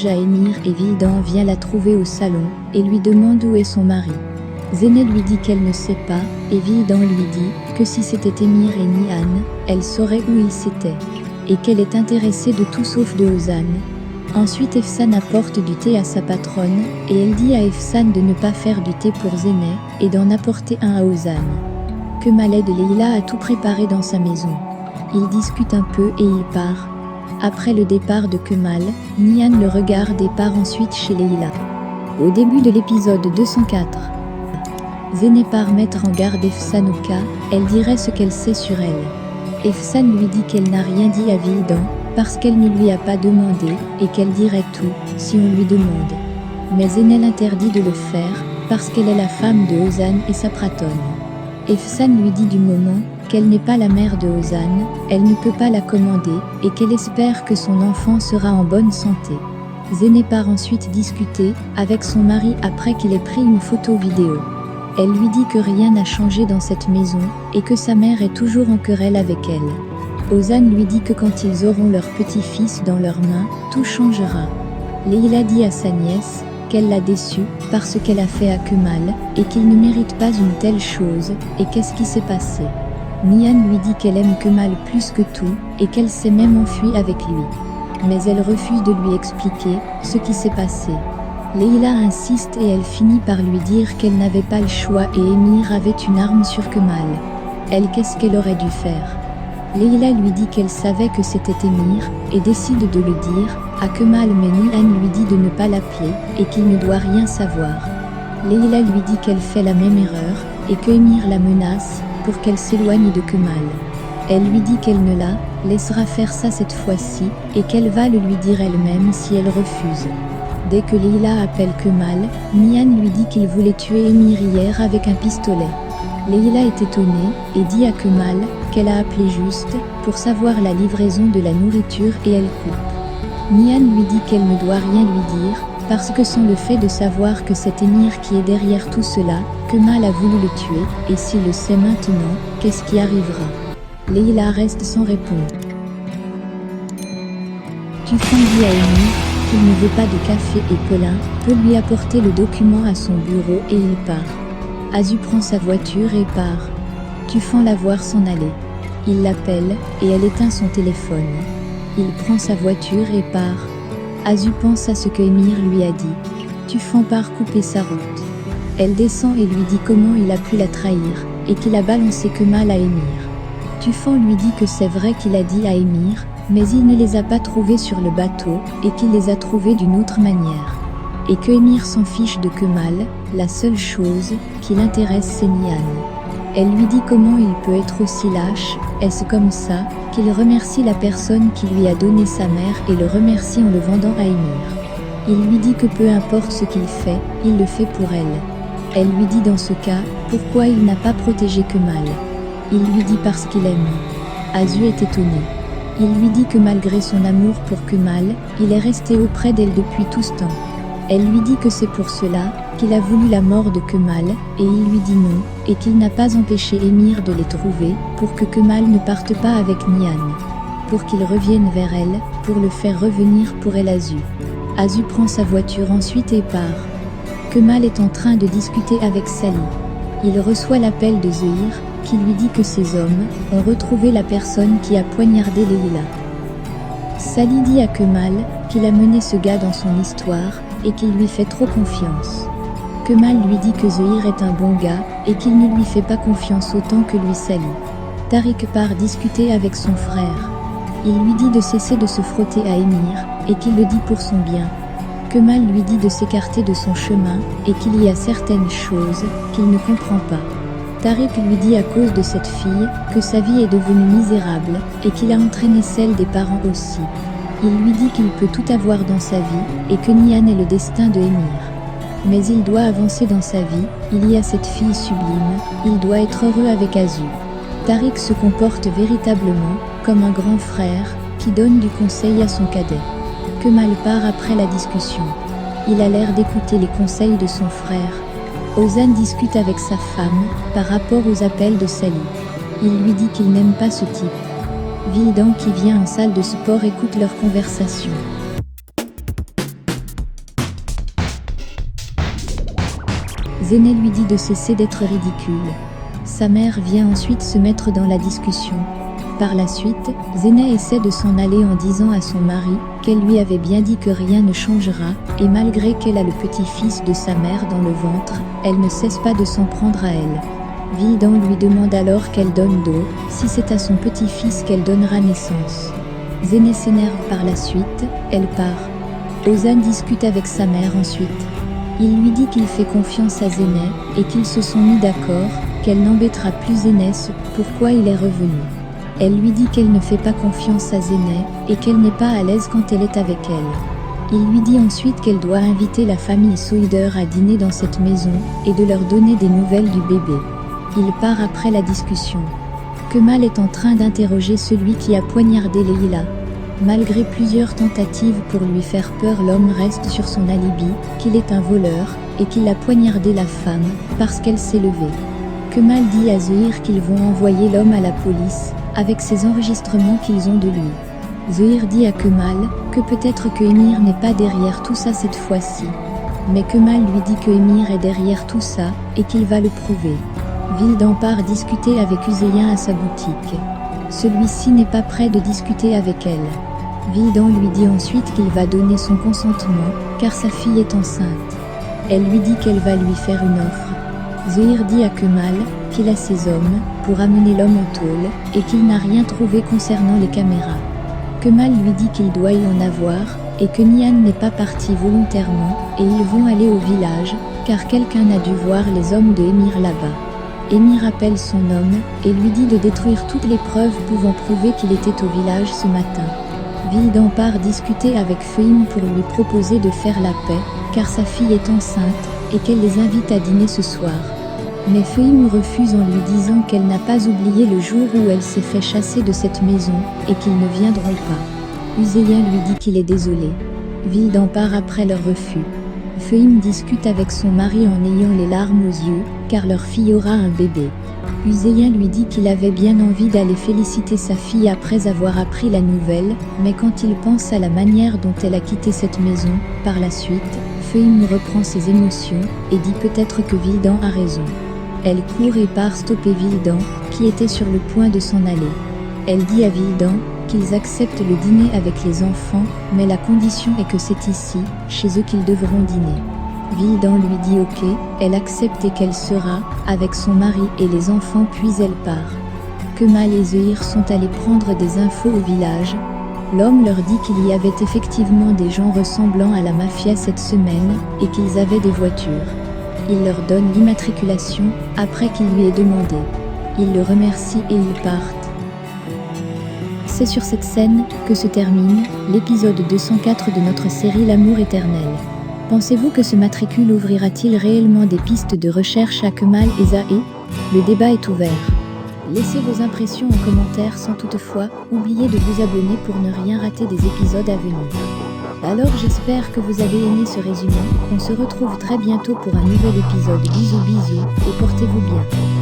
à Émir et Vildan vient la trouver au salon et lui demande où est son mari. Zéné lui dit qu'elle ne sait pas et Vildan lui dit que si c'était Émir et Nihan, elle saurait où ils s'étaient et qu'elle est intéressée de tout sauf de Ozan. Ensuite Efsan apporte du thé à sa patronne et elle dit à Efsan de ne pas faire du thé pour Zéné et d'en apporter un à Ozan. Kemal aide Leila à tout préparer dans sa maison. Ils discutent un peu et il part. Après le départ de Kemal, Nihan le regarde et part ensuite chez Leila. Au début de l'épisode 204, Zéné part mettre en garde Efsan au cas, elle dirait ce qu'elle sait sur elle. Efsan lui dit qu'elle n'a rien dit à Vildan, parce qu'elle ne lui a pas demandé, et qu'elle dirait tout, si on lui demande. Mais Zéné l'interdit de le faire, parce qu'elle est la femme de Ozan et sa pratonne. Efsan lui dit du moment qu'elle n'est pas la mère de Ozan, elle ne peut pas la commander, et qu'elle espère que son enfant sera en bonne santé. Zéné part ensuite discuter avec son mari après qu'il ait pris une photo vidéo. Elle lui dit que rien n'a changé dans cette maison, et que sa mère est toujours en querelle avec elle. Ozan lui dit que quand ils auront leur petit-fils dans leurs mains, tout changera. Leila dit à sa nièce qu'elle l'a déçue parce qu'elle a fait à Kemal, et qu'il ne mérite pas une telle chose, et qu'est-ce qui s'est passé. Nihan lui dit qu'elle aime Kemal plus que tout, et qu'elle s'est même enfuie avec lui. Mais elle refuse de lui expliquer ce qui s'est passé. Leila insiste et elle finit par lui dire qu'elle n'avait pas le choix et Émir avait une arme sur Kemal. Elle, qu'est-ce qu'elle aurait dû faire? Leila lui dit qu'elle savait que c'était Émir et décide de le dire à Kemal, mais Nihan lui dit de ne pas l'appeler et qu'il ne doit rien savoir. Leila lui dit qu'elle fait la même erreur et que Émir la menace pour qu'elle s'éloigne de Kemal. Elle lui dit qu'elle ne la laissera faire ça cette fois-ci et qu'elle va le lui dire elle-même si elle refuse. Dès que Leila appelle Kemal, Nihan lui dit qu'il voulait tuer Émir hier avec un pistolet. Leila est étonnée et dit à Kemal qu'elle a appelé juste pour savoir la livraison de la nourriture et elle coupe. Nihan lui dit qu'elle ne doit rien lui dire parce que sans le fait de savoir que c'est Émir qui est derrière tout cela, Kemal a voulu le tuer et s'il le sait maintenant, qu'est-ce qui arrivera? Leila reste sans répondre. Tufan dit à Émir qu'il ne veut pas de café et Colin peut lui apporter le document à son bureau et il part. Azu prend sa voiture et part. Tufan la voir s'en aller. Il l'appelle et elle éteint son téléphone. Il prend sa voiture et part. Azu pense à ce que Émir lui a dit. Tufan part couper sa route. Elle descend et lui dit comment il a pu la trahir et qu'il a balancé Kemal à Émir. Tufan lui dit que c'est vrai qu'il a dit à Émir, mais il ne les a pas trouvés sur le bateau et qu'il les a trouvés d'une autre manière. Et que Émir s'en fiche de Kemal, la seule chose qui l'intéresse c'est Nihan. Elle lui dit comment il peut être aussi lâche, est-ce comme ça, qu'il remercie la personne qui lui a donné sa mère et le remercie en le vendant à Émir. Il lui dit que peu importe ce qu'il fait, il le fait pour elle. Elle lui dit dans ce cas, pourquoi il n'a pas protégé Kemal. Il lui dit parce qu'il aime. Azu est étonné. Il lui dit que malgré son amour pour Kemal, il est resté auprès d'elle depuis tout ce temps. Elle lui dit que c'est pour cela qu'il a voulu la mort de Kemal, et il lui dit non, et qu'il n'a pas empêché Émir de les trouver, pour que Kemal ne parte pas avec Nihan. Pour qu'il revienne vers elle, pour le faire revenir pour elle Azu. Azu prend sa voiture ensuite et part. Kemal est en train de discuter avec Sally. Il reçoit l'appel de Zehir, qui lui dit que ses hommes ont retrouvé la personne qui a poignardé Leila. Sally dit à Kemal qu'il a mené ce gars dans son histoire et qu'il lui fait trop confiance. Kemal lui dit que Zehir est un bon gars et qu'il ne lui fait pas confiance autant que lui Sally. Tariq part discuter avec son frère. Il lui dit de cesser de se frotter à Émir et qu'il le dit pour son bien. Kemal lui dit de s'écarter de son chemin et qu'il y a certaines choses qu'il ne comprend pas. Tariq lui dit à cause de cette fille que sa vie est devenue misérable et qu'il a entraîné celle des parents aussi. Il lui dit qu'il peut tout avoir dans sa vie et que Nihan est le destin de Émir. Mais il doit avancer dans sa vie, il y a cette fille sublime, il doit être heureux avec Azu. Tariq se comporte véritablement comme un grand frère qui donne du conseil à son cadet. Kemal part après la discussion. Il a l'air d'écouter les conseils de son frère. Ozan discute avec sa femme par rapport aux appels de Sally. Il lui dit qu'il n'aime pas ce type. Vildan qui vient en salle de sport écoute leur conversation. Zéné lui dit de cesser d'être ridicule. Sa mère vient ensuite se mettre dans la discussion. Par la suite, Zéné essaie de s'en aller en disant à son mari qu'elle lui avait bien dit que rien ne changera, et malgré qu'elle a le petit-fils de sa mère dans le ventre, elle ne cesse pas de s'en prendre à elle. Vildan lui demande alors qu'elle donne d'eau, si c'est à son petit-fils qu'elle donnera naissance. Zéné s'énerve par la suite, elle part. Ozan discute avec sa mère ensuite. Il lui dit qu'il fait confiance à Zéné, et qu'ils se sont mis d'accord, qu'elle n'embêtera plus Zéné pourquoi il est revenu. Elle lui dit qu'elle ne fait pas confiance à Zéné, et qu'elle n'est pas à l'aise quand elle est avec elle. Il lui dit ensuite qu'elle doit inviter la famille Soider à dîner dans cette maison, et de leur donner des nouvelles du bébé. Il part après la discussion. Kemal est en train d'interroger celui qui a poignardé Leila. Malgré plusieurs tentatives pour lui faire peur, l'homme reste sur son alibi, qu'il est un voleur, et qu'il a poignardé la femme, parce qu'elle s'est levée. Kemal dit à Zehir qu'ils vont envoyer l'homme à la police, avec ces enregistrements qu'ils ont de lui. Zehir dit à Kemal que peut-être que Emir n'est pas derrière tout ça cette fois-ci. Mais Kemal lui dit que Emir est derrière tout ça, et qu'il va le prouver. Vildan part discuter avec Uzeyin à sa boutique. Celui-ci n'est pas prêt de discuter avec elle. Vildan lui dit ensuite qu'il va donner son consentement, car sa fille est enceinte. Elle lui dit qu'elle va lui faire une offre. Zehir dit à Kemal qu'il a ses hommes pour amener l'homme en tôle, et qu'il n'a rien trouvé concernant les caméras. Kemal lui dit qu'il doit y en avoir, et que Nihan n'est pas parti volontairement, et ils vont aller au village, car quelqu'un a dû voir les hommes de Emir là-bas. Emir appelle son homme, et lui dit de détruire toutes les preuves pouvant prouver qu'il était au village ce matin. Vildan part discuter avec Fehim pour lui proposer de faire la paix, car sa fille est enceinte, et qu'elle les invite à dîner ce soir. Mais Fehim refuse en lui disant qu'elle n'a pas oublié le jour où elle s'est fait chasser de cette maison, et qu'ils ne viendront pas. Uzeyin lui dit qu'il est désolé. Vildan part après leur refus. Fehim discute avec son mari en ayant les larmes aux yeux, car leur fille aura un bébé. Uzeyin lui dit qu'il avait bien envie d'aller féliciter sa fille après avoir appris la nouvelle, mais quand il pense à la manière dont elle a quitté cette maison, par la suite, Fehim reprend ses émotions, et dit peut-être que Vildan a raison. Elle court et part stopper Vildan, qui était sur le point de s'en aller. Elle dit à Vildan qu'ils acceptent le dîner avec les enfants, mais la condition est que c'est ici, chez eux qu'ils devront dîner. Vildan lui dit ok, elle accepte et qu'elle sera, avec son mari et les enfants puis elle part. Kemal et Zehir sont allés prendre des infos au village. L'homme leur dit qu'il y avait effectivement des gens ressemblant à la mafia cette semaine, et qu'ils avaient des voitures. Il leur donne l'immatriculation, après qu'il lui ait demandé. Il le remercie et ils partent. C'est sur cette scène que se termine l'épisode 204 de notre série L'amour éternel. Pensez-vous que ce matricule ouvrira-t-il réellement des pistes de recherche à Kemal et Zahé? Le débat est ouvert. Laissez vos impressions en commentaire sans toutefois oublier de vous abonner pour ne rien rater des épisodes à venir. Alors j'espère que vous avez aimé ce résumé, on se retrouve très bientôt pour un nouvel épisode. Bisous bisous et portez-vous bien.